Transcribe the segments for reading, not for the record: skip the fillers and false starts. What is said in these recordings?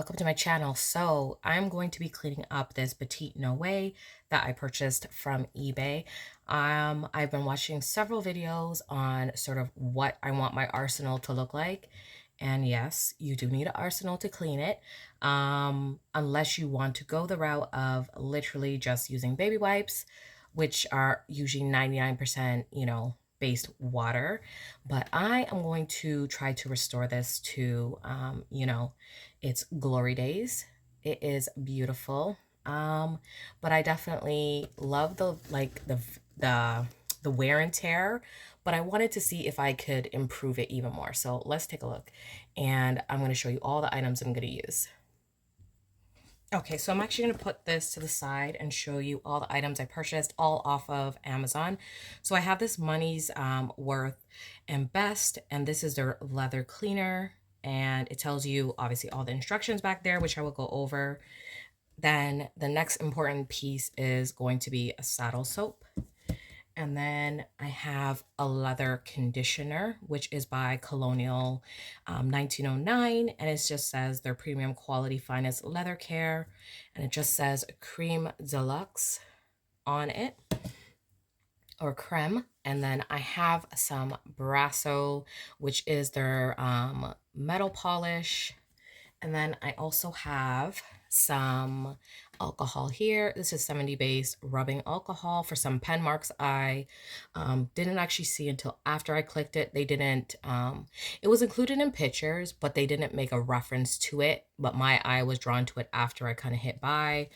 welcome to my channel. So I'm going to be cleaning up this Petite Noe that I purchased from eBay. I've been watching several videos on sort of what I want my arsenal to look like. And yes, you do need an arsenal to clean it, unless you want to go the route of literally just using baby wipes, which are usually 99%, based water. But I am going to try to restore this to, its glory days. It is beautiful. But I definitely love the wear and tear, but I wanted to see if I could improve it even more. So let's take a look. And I'm going to show you all the items I'm going to use. Okay, so I'm actually going to put this to the side and show you all the items I purchased, all off of Amazon. So I have this Money's Worth and Best, and this is their leather cleaner. And it tells you, obviously, all the instructions back there, which I will go over. Then the next important piece is going to be a saddle soap. And then I have a leather conditioner, which is by Colonial 1909. And it just says their premium quality finest leather care. And it just says cream deluxe on it, or creme. And then I have some Brasso, which is their metal polish. And then I also have some alcohol here. This is 70 base rubbing alcohol for some pen marks I didn't actually see until after I clicked it. They didn't, it was included in pictures, but they didn't make a reference to it. But my eye was drawn to it after I kind of hit buy.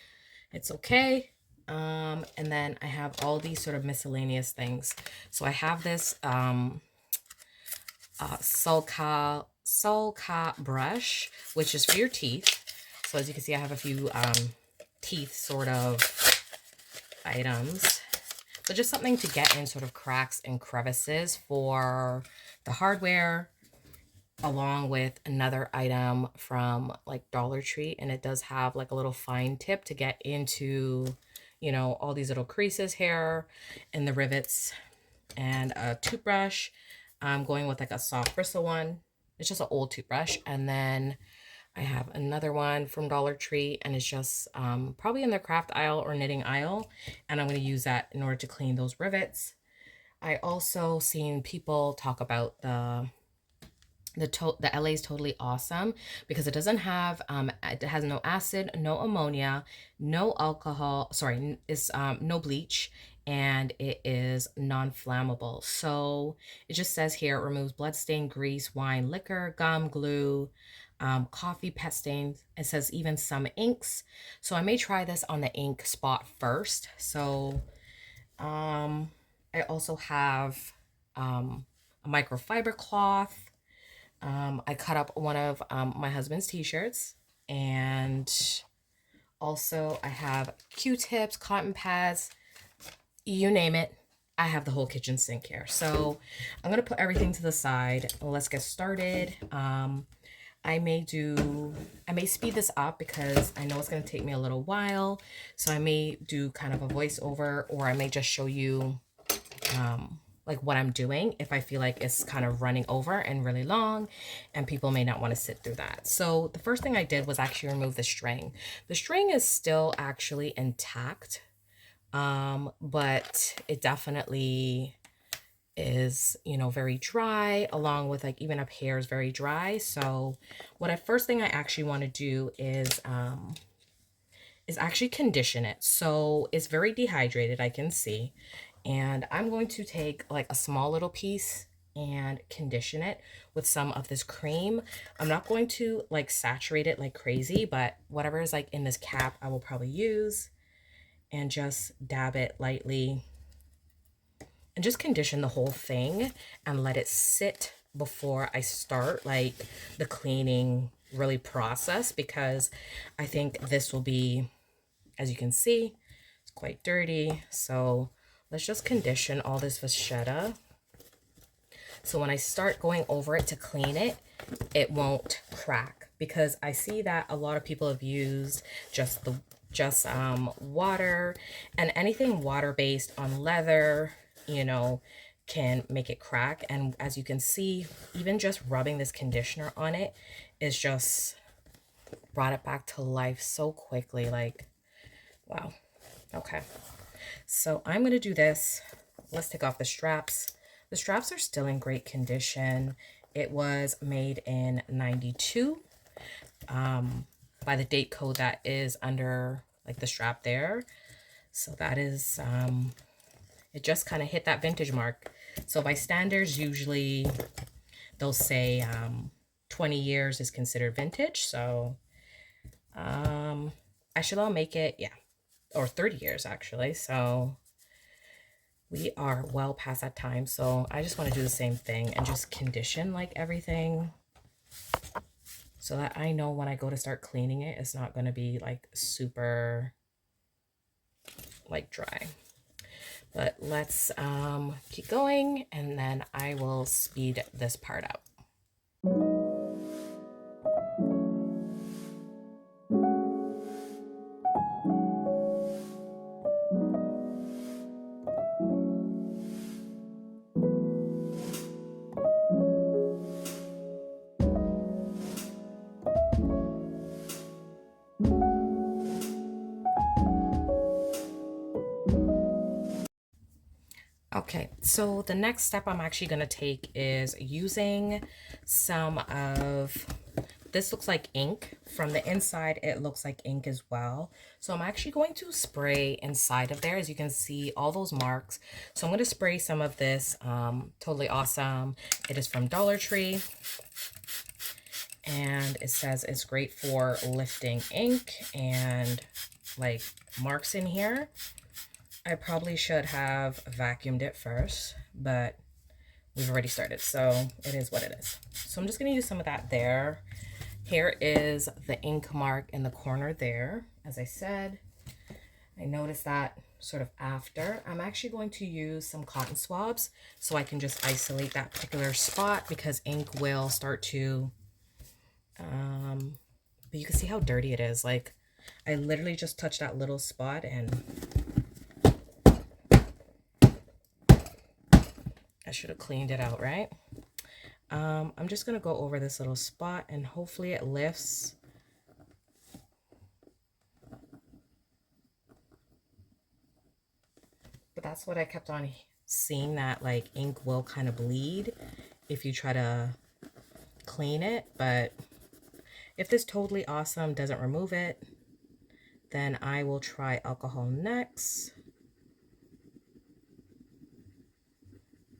It's okay. And then I have all these sort of miscellaneous things. So I have this Sulca brush, which is for your teeth. So as you can see, I have a few teeth sort of items. So just something to get in sort of cracks and crevices for the hardware, along with another item from like Dollar Tree. And it does have like a little fine tip to get into, all these little creases here and the rivets, and a toothbrush. I'm going with like a soft bristle one. It's just an old toothbrush. And then I have another one from Dollar Tree, and it's just probably in the craft aisle or knitting aisle. And I'm going to use that in order to clean those rivets. I also seen people talk about the LA is totally awesome because it doesn't have it has no acid, no ammonia, no alcohol, sorry, it's no bleach, and it is non-flammable. So it just says here it removes bloodstain, grease, wine, liquor, gum, glue, coffee, pet stains. It says even some inks. So I may try this on the ink spot first. So I also have a microfiber cloth. I cut up one of my husband's t-shirts, and also I have Q-tips, cotton pads, you name it. I have the whole kitchen sink here. So I'm going to put everything to the side. Let's get started. I may speed this up because I know it's going to take me a little while. So I may do kind of a voiceover, or I may just show you like what I'm doing if I feel like it's kind of running over and really long, and people may not want to sit through that. So the first thing I did was actually remove the string. The string is still actually intact, but it definitely is, very dry, along with like even up here is very dry. So first thing I actually want to do is actually condition it. So it's very dehydrated, I can see. And I'm going to take like a small little piece and condition it with some of this cream. I'm not going to like saturate it like crazy, but whatever is like in this cap, I will probably use, and just dab it lightly and just condition the whole thing and let it sit before I start like the cleaning really process, because I think this will be, as you can see, it's quite dirty. So let's just condition all this vachetta, so when I start going over it to clean it, it won't crack, because I see that a lot of people have used just water, and anything water based on leather, can make it crack. And as you can see, even just rubbing this conditioner on it is just brought it back to life so quickly. Like, wow. Okay. So I'm going to do this. Let's take off the straps. The straps are still in great condition. It was made in 92. By the date code that is under like the strap there. So that is, it just kind of hit that vintage mark. So by standards, usually they'll say 20 years is considered vintage. So actually I'll make it, yeah, or 30 years actually. So we are well past that time. So I just want to do the same thing and just condition like everything so that I know when I go to start cleaning it, it's not going to be like super like dry. But let's keep going, and then I will speed this part up. Okay, so the next step I'm actually going to take is using some of, this looks like ink. From the inside, it looks like ink as well. So I'm actually going to spray inside of there, as you can see, all those marks. So I'm going to spray some of this, Totally Awesome. It is from Dollar Tree. And it says it's great for lifting ink and like marks in here. I probably should have vacuumed it first, but we've already started, so it is what it is. So I'm just going to use some of that there. Here is the ink mark in the corner there. As I said, I noticed that sort of after. I'm actually going to use some cotton swabs so I can just isolate that particular spot, because ink will start to, but you can see how dirty it is. Like, I literally just touched that little spot and I should have cleaned it out, right? I'm just going to go over this little spot and hopefully it lifts. But that's what I kept on seeing, that like ink will kind of bleed if you try to clean it. But if this Totally Awesome doesn't remove it, then I will try alcohol next.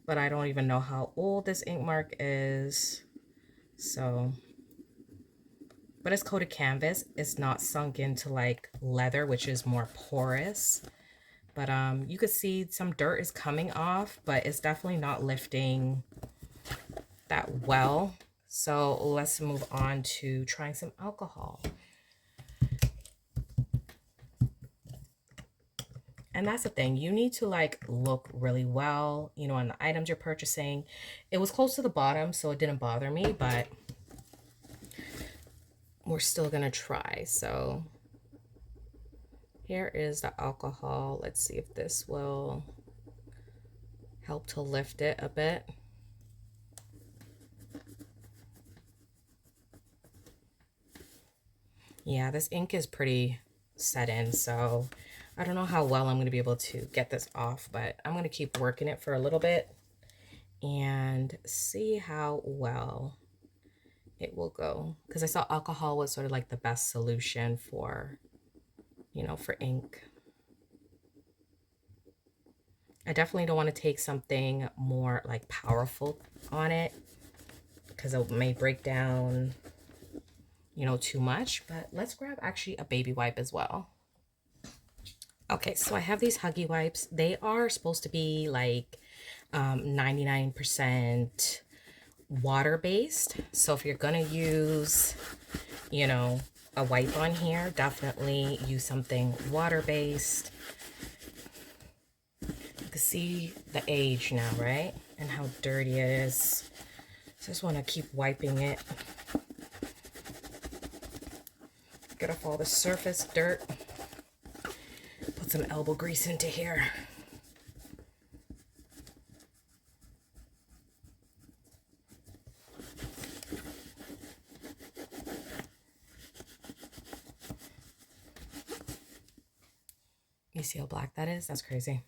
But I don't even know how old this ink mark is. So, but it's coated canvas. It's not sunk into like leather, which is more porous. But you could see some dirt is coming off, but it's definitely not lifting that well. So let's move on to trying some alcohol. And that's the thing, you need to like look really well, you know, on the items you're purchasing. It was close to the bottom, so it didn't bother me, but we're still gonna try. So here is the alcohol. Let's see if this will help to lift it a bit. Yeah, this ink is pretty set in, so I don't know how well I'm going to be able to get this off, but I'm going to keep working it for a little bit and see how well it will go. Because I saw alcohol was sort of like the best solution for, you know, for ink. I definitely don't want to take something more like powerful on it, because it may break down, you know, too much. But let's grab actually a baby wipe as well. Okay, so I have these Huggy wipes. They are supposed to be like 99% water-based. So if you're going to use, you know, a wipe on here, definitely use something water-based. You can see the age now, right? And how dirty it is. So I just want to keep wiping it. Get off all the surface dirt. Put some elbow grease into here. You see how black that is? That's crazy.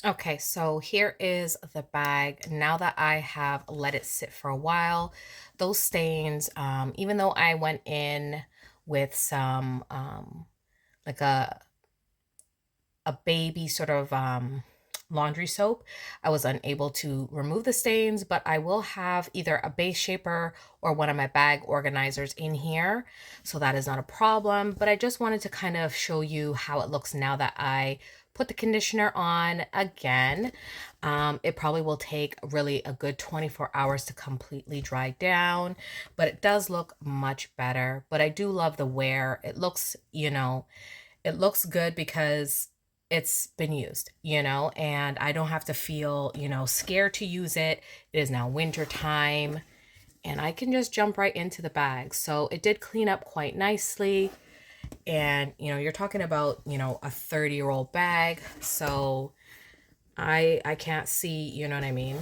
Okay, so here is the bag. Now that I have let it sit for a while, those stains, even though I went in with some, like a baby sort of laundry soap, I was unable to remove the stains, but I will have either a base shaper or one of my bag organizers in here, so that is not a problem. But I just wanted to kind of show you how it looks now that I put the conditioner on again. It probably will take really a good 24 hours to completely dry down, but it does look much better. But I do love the wear. It looks, it looks good because it's been used, and I don't have to feel, scared to use it. It is now winter time and I can just jump right into the bag. So it did clean up quite nicely. And, you're talking about, a 30-year-old bag. So I can't see, you know what I mean,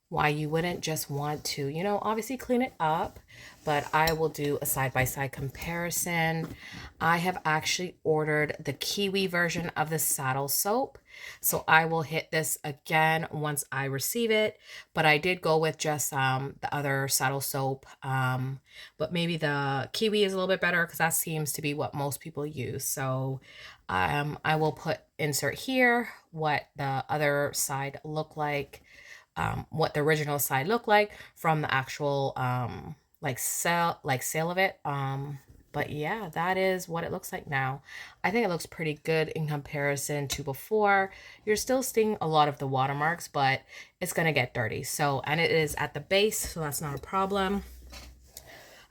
why you wouldn't just want to, obviously clean it up, but I will do a side-by-side comparison. I have actually ordered the kiwi version of the saddle soap, so I will hit this again once I receive it, but I did go with just the other saddle soap, but maybe the kiwi is a little bit better because that seems to be what most people use. So I will insert here what the other side looked like, what the original side looked like from the actual sale of it. But yeah, that is what it looks like now. I think it looks pretty good in comparison to before. You're still seeing a lot of the watermarks, but it's gonna get dirty. So, and it is at the base, so that's not a problem.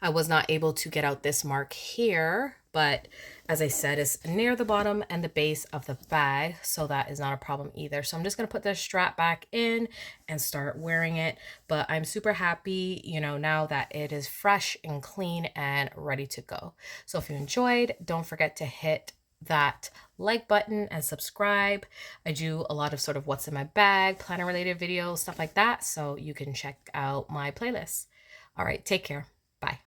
I was not able to get out this mark here, but as I said, it's near the bottom and the base of the bag, so that is not a problem either. So I'm just going to put this strap back in and start wearing it, but I'm super happy, now that it is fresh and clean and ready to go. So if you enjoyed, don't forget to hit that like button and subscribe. I do a lot of sort of what's in my bag, planner related videos, stuff like that, so you can check out my playlist. All right, take care. Bye.